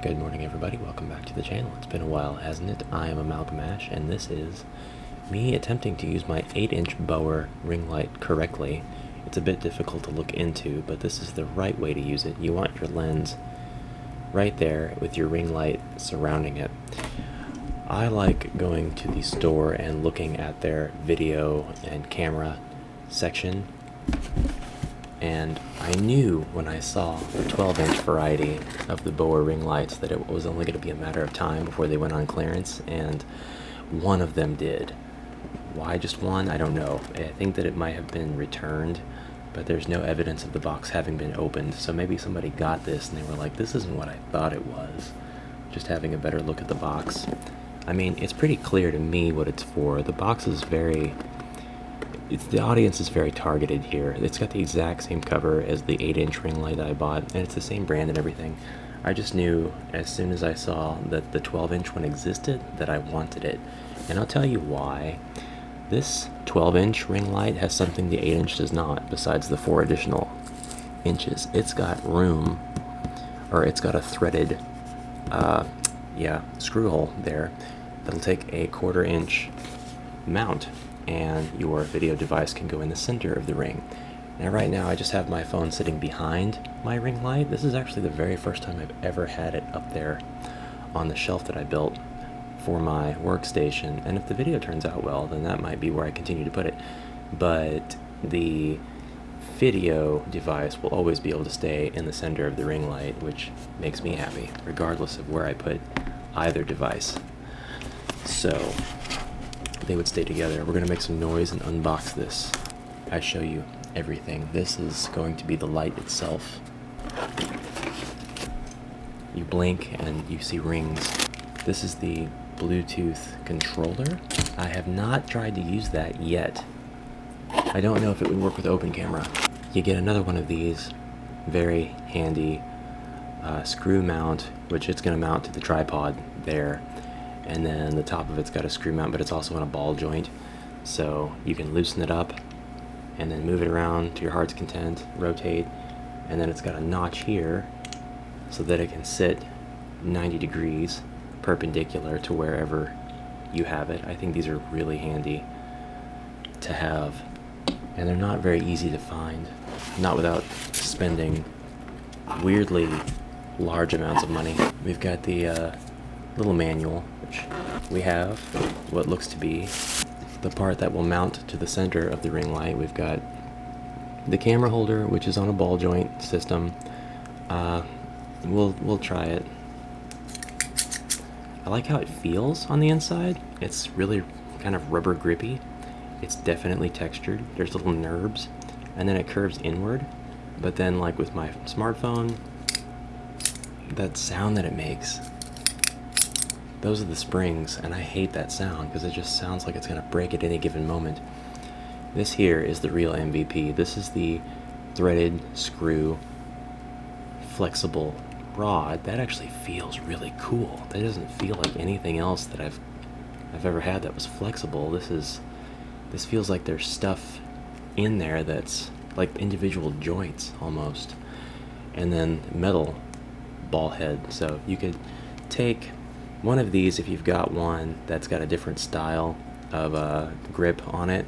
Good morning, everybody. Welcome back to the channel. It's been a while, hasn't it? I am Amalgamash, and this is me attempting to use my 8-inch Bower ring light correctly. It's a bit difficult to look into, but this is the right way to use it. You want your lens right there with your ring light surrounding it. I like going to the store and looking at their video and camera section, and I knew when I saw the 12-inch variety of the Bower ring lights that it was only going to be a matter of time before they went on clearance, and one of them did. Why just one? I don't know. I think that it might have been returned, but there's no evidence of the box having been opened, so maybe somebody got this and they were like, this isn't what I thought it was. Just having a better look at the box. I mean, it's pretty clear to me what it's for. The box is the audience is very targeted here. It's got the exact same cover as the 8-inch ring light that I bought, and it's the same brand and everything. I just knew as soon as I saw that the 12-inch one existed that I wanted it. And I'll tell you why. This 12-inch ring light has something the 8-inch does not, besides the 4 additional inches. It's got room, or it's got a threaded screw hole there that'll take a 1/4 inch mount, and your video device can go in the center of the ring. Now right now I just have my phone sitting behind my ring light. This is actually the very first time I've ever had it up there on the shelf that I built for my workstation, and if the video turns out well, then that might be where I continue to put it. But the video device will always be able to stay in the center of the ring light, which makes me happy, regardless of where I put either device. So they would stay together. We're going to make some noise and unbox this. I show you everything. This is going to be the light itself. You blink and you see rings. This is the Bluetooth controller. I have not tried to use that yet. I don't know if it would work with open camera. You get another one of these, very handy screw mount, which it's going to mount to the tripod there. And then the top of it's got a screw mount, but it's also in a ball joint, so you can loosen it up and then move it around to your heart's content, rotate, and then it's got a notch here so that it can sit 90 degrees perpendicular to wherever you have it. I think these are really handy to have, and they're not very easy to find, not without spending weirdly large amounts of money. We've got the little manual, which we have what looks to be the part that will mount to the center of the ring light. We've got the camera holder, which is on a ball joint system. We'll try it. I like how it feels on the inside. It's really kind of rubber grippy. It's definitely textured. There's little NURBs, and then it curves inward. But then, like with my smartphone, that sound that it makes, those are the springs, and I hate that sound because it just sounds like it's going to break at any given moment. This here is the real MVP. This is the threaded screw flexible rod. That actually feels really cool. That doesn't feel like anything else that I've ever had that was flexible. This feels like there's stuff in there that's like individual joints almost. And then metal ball head. So you could take one of these if you've got one that's got a different style of grip on it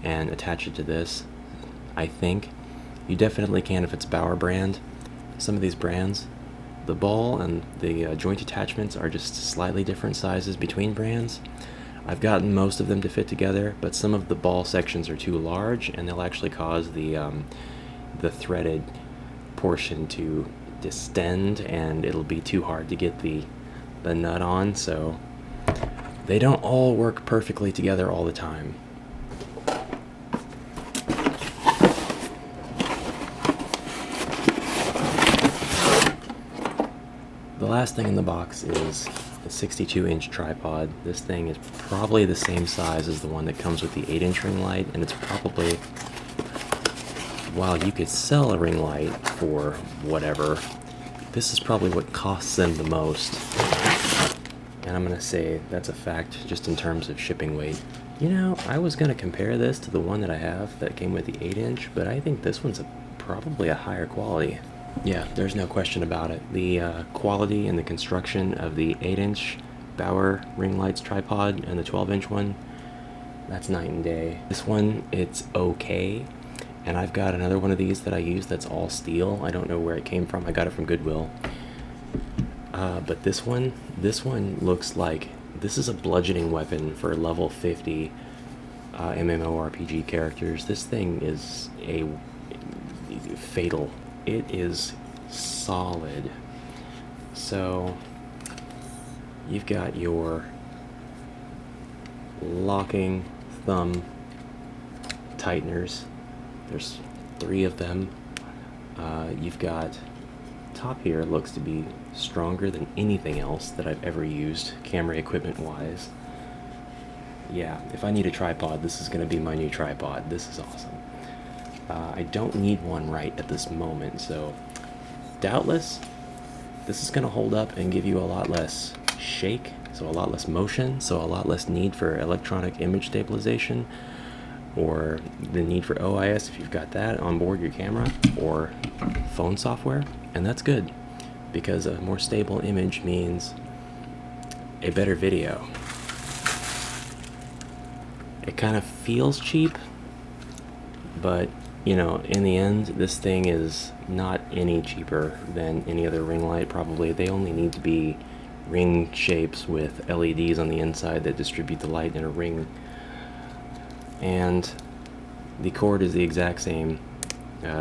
and attach it to this. I think you definitely can if it's Bower brand. Some of these brands, the ball and the joint attachments are just slightly different sizes between brands. I've gotten most of them to fit together, but some of the ball sections are too large, and they'll actually cause the threaded portion to distend, and it'll be too hard to get the nut on, so they don't all work perfectly together all the time. The last thing in the box is the 62-inch tripod. This thing is probably the same size as the one that comes with the 8-inch ring light, and it's probably, while you could sell a ring light for whatever, this is probably what costs them the most. And I'm going to say that's a fact just in terms of shipping weight. You know, I was going to compare this to the one that I have that came with the 8-inch, but I think this one's probably a higher quality. Yeah, there's no question about it. The quality and the construction of the 8-inch Bauer ring lights tripod and the 12-inch one, that's night and day. This one, it's okay, and I've got another one of these that I use that's all steel. I don't know where it came from. I got it from Goodwill. But this one looks like this is a bludgeoning weapon for level 50 MMORPG characters. This thing is a fatal. It is solid. So you've got your locking thumb tighteners. There's 3 of them. You've got top here looks to be stronger than anything else that I've ever used camera equipment wise. Yeah, if I need a tripod, this is going to be my new tripod. This is awesome. I don't need one right at this moment, so doubtless this is going to hold up and give you a lot less shake, so a lot less motion, so a lot less need for electronic image stabilization, or the need for OIS if you've got that on board your camera, or phone software. And that's good, because a more stable image means a better video. It kind of feels cheap, but you know, in the end, this thing is not any cheaper than any other ring light. Probably they only need to be ring shapes with LEDs on the inside that distribute the light in a ring, and the cord is the exact same.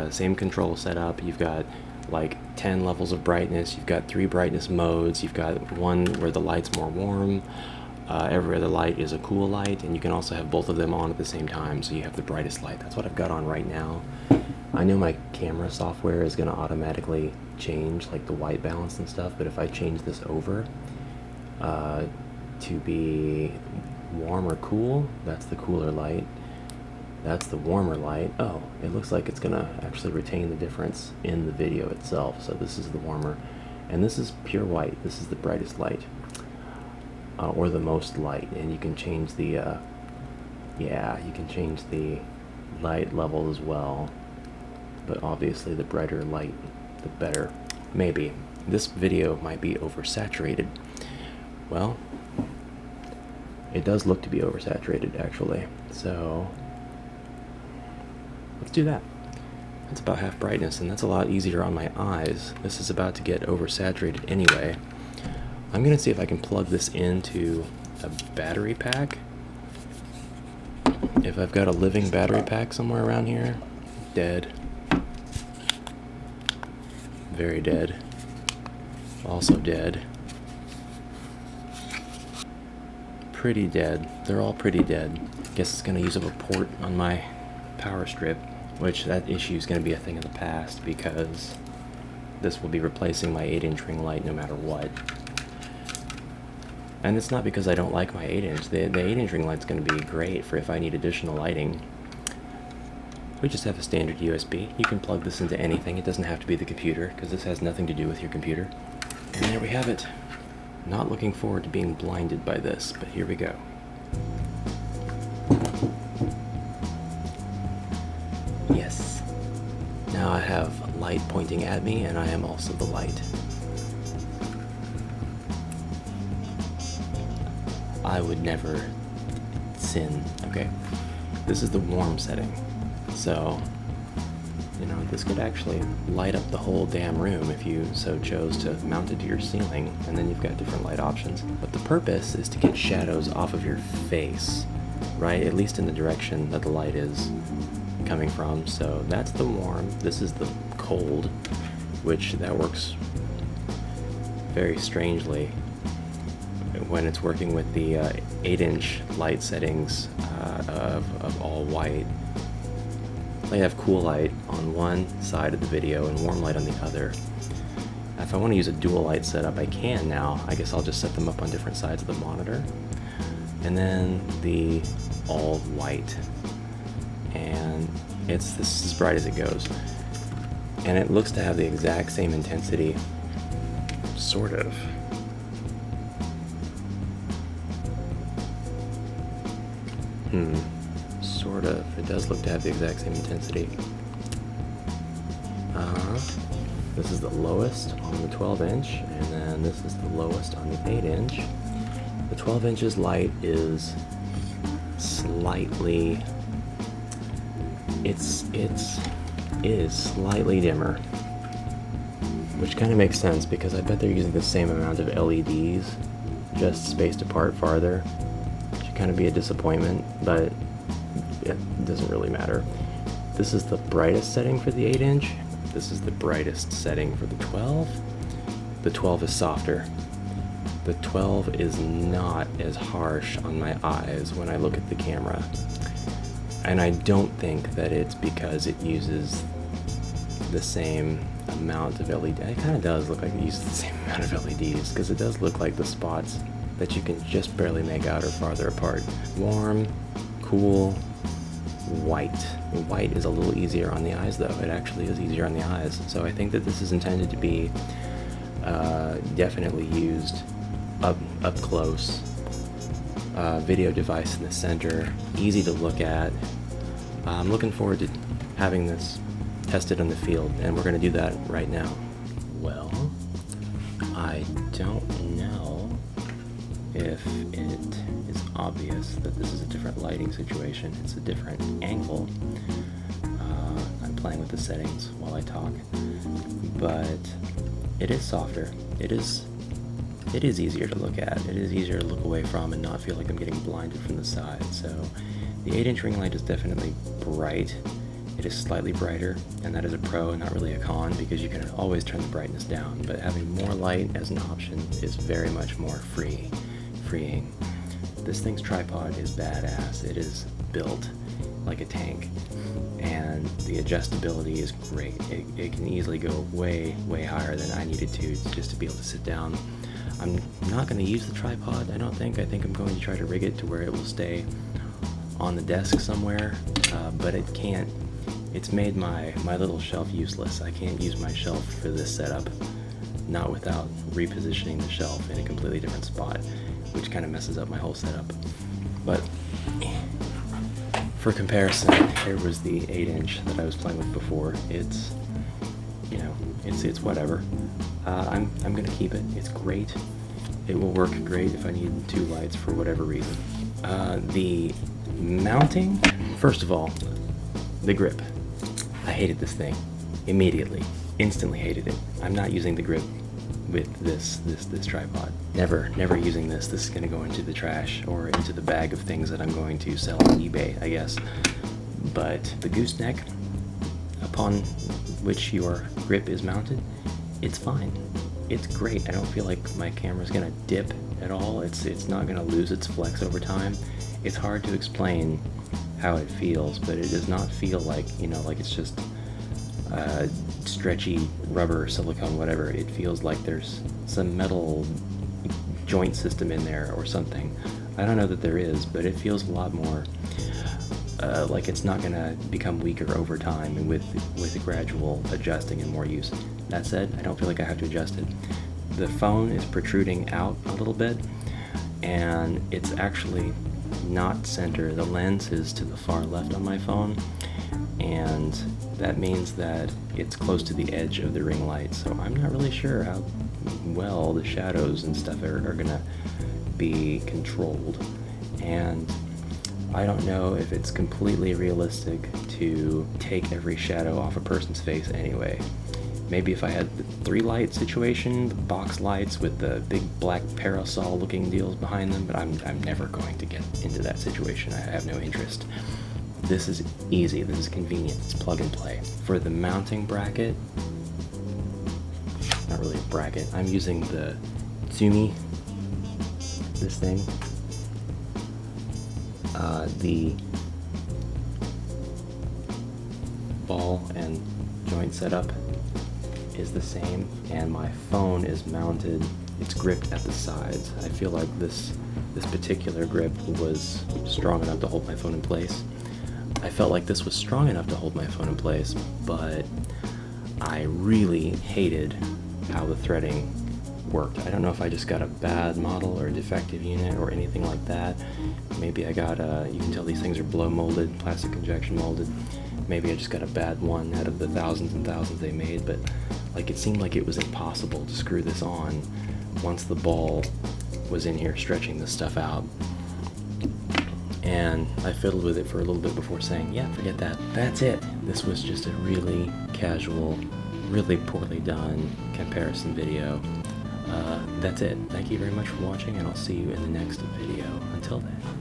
Same control setup. You've got like 10 levels of brightness. You've got 3 brightness modes. You've got one where the light's more warm. Every other light is a cool light, and you can also have both of them on at the same time, so you have the brightest light. That's what I've got on right now. I know my camera software is going to automatically change like the white balance and stuff, but if I change this over to be warm or cool, that's the cooler light. That's the warmer light. Oh, it looks like it's going to actually retain the difference in the video itself. So this is the warmer, and this is pure white. This is the brightest light. Or the most light, and you can change the you can change the light level as well, but obviously the brighter light the better. Maybe this video might be oversaturated. Well, it does look to be oversaturated actually, so let's do that. That's about half brightness, and that's a lot easier on my eyes. This is about to get oversaturated anyway. I'm going to see if I can plug this into a battery pack. If I've got a living battery pack somewhere around here. Dead. Very dead. Also dead. Pretty dead. They're all pretty dead. Guess it's going to use up a port on my power strip, which that issue is going to be a thing of the past, because this will be replacing my 8-inch ring light no matter what. And it's not because I don't like my 8-inch. The 8-inch ring light's going to be great for if I need additional lighting. We just have a standard USB. You can plug this into anything. It doesn't have to be the computer, because this has nothing to do with your computer. And there we have it. Not looking forward to being blinded by this, but here we go. Yes. Now I have light pointing at me, and I am also the light. I would never sin. Okay, this is the warm setting, so you know, this could actually light up the whole damn room if you so chose to mount it to your ceiling, and then you've got different light options. But the purpose is to get shadows off of your face, right? At least in the direction that the light is coming from. So that's the warm. This is the cold, which that works very strangely when it's working with the 8-inch light settings of all white. I have cool light on one side of the video and warm light on the other. If I want to use a dual light setup, I can now. I guess I'll just set them up on different sides of the monitor. And then the all white. And this is as bright as it goes. And it looks to have the exact same intensity, sort of. Sort of. It does look to have the exact same intensity. This is the lowest on the 12-inch, and then this is the lowest on the 8-inch. The 12 inches light is slightly, it is slightly dimmer, which kind of makes sense because I bet they're using the same amount of LEDs, just spaced apart farther. It should kind of be a disappointment, but it doesn't really matter. This is the brightest setting for the 8-inch. This is the brightest setting for the 12. The 12 is softer. The 12 is not as harsh on my eyes when I look at the camera. And I don't think that it's because it uses the same amount of LED. It kind of does look like it uses the same amount of LEDs, because it does look like the spots that you can just barely make out are farther apart. Warm, cool, white. White is a little easier on the eyes though. It actually is easier on the eyes. So I think that this is intended to be definitely used up close. Video device in the center, easy to look at. I'm looking forward to having this tested on the field, and we're going to do that right now. Well, I don't know if it is obvious that this is a different lighting situation. It's a different angle. I'm playing with the settings while I talk, but it is softer. It is easier to look at. It is easier to look away from and not feel like I'm getting blinded from the side. So the 8-inch ring light is definitely bright. It is slightly brighter, and that is a pro and not really a con, because you can always turn the brightness down, but having more light as an option is very much more freeing. This thing's tripod is badass. It is built like a tank, and the adjustability is great. It can easily go way higher than I needed to just to be able to sit down. I'm not going to use the tripod, I don't think. I think I'm going to try to rig it to where it will stay on the desk somewhere, but it can't. It's made my little shelf useless. I can't use my shelf for this setup, not without repositioning the shelf in a completely different spot, which kind of messes up my whole setup. But for comparison, here was the 8-inch that I was playing with before. It's, you know, it's whatever. I'm gonna keep it. It's great. It will work great if I need 2 lights for whatever reason. The mounting, first of all, the grip. I hated this thing immediately, instantly hated it. I'm not using the grip with this tripod. Never using this. This is gonna go into the trash or into the bag of things that I'm going to sell on eBay, I guess. But the gooseneck upon which your grip is mounted, it's fine. It's great. I don't feel like my camera's gonna dip at all. It's not gonna lose its flex over time. It's hard to explain how it feels, but it does not feel like, you know, like it's just stretchy rubber, silicone, whatever. It feels like there's some metal joint system in there or something. I don't know that there is, but it feels a lot more like it's not gonna become weaker over time and with a gradual adjusting and more use. That said, I don't feel like I have to adjust it. The phone is protruding out a little bit, and it's actually not center. The lens is to the far left on my phone, and that means that it's close to the edge of the ring light, so I'm not really sure how well the shadows and stuff are gonna be controlled. And I don't know if it's completely realistic to take every shadow off a person's face anyway. Maybe if I had the 3-light situation, the box lights with the big black parasol looking deals behind them, but I'm never going to get into that situation. I have no interest. This is easy, this is convenient, it's plug and play. For the mounting bracket, not really a bracket, I'm using the Tsumi, this thing. The ball and joint setup is the same, and my phone is mounted, it's gripped at the sides. I feel like this particular grip was strong enough to hold my phone in place. I felt like this was strong enough to hold my phone in place, but I really hated how the threading worked. I don't know if I just got a bad model or a defective unit or anything like that. Maybe I got you can tell these things are blow molded, plastic injection molded. maybe I just got a bad one out of the thousands and thousands they made, but like it seemed like it was impossible to screw this on once the ball was in here stretching this stuff out. And I fiddled with it for a little bit before saying, yeah, forget that. That's it. This was just a really casual, really poorly done comparison video. That's it. Thank you very much for watching, and I'll see you in the next video. Until then.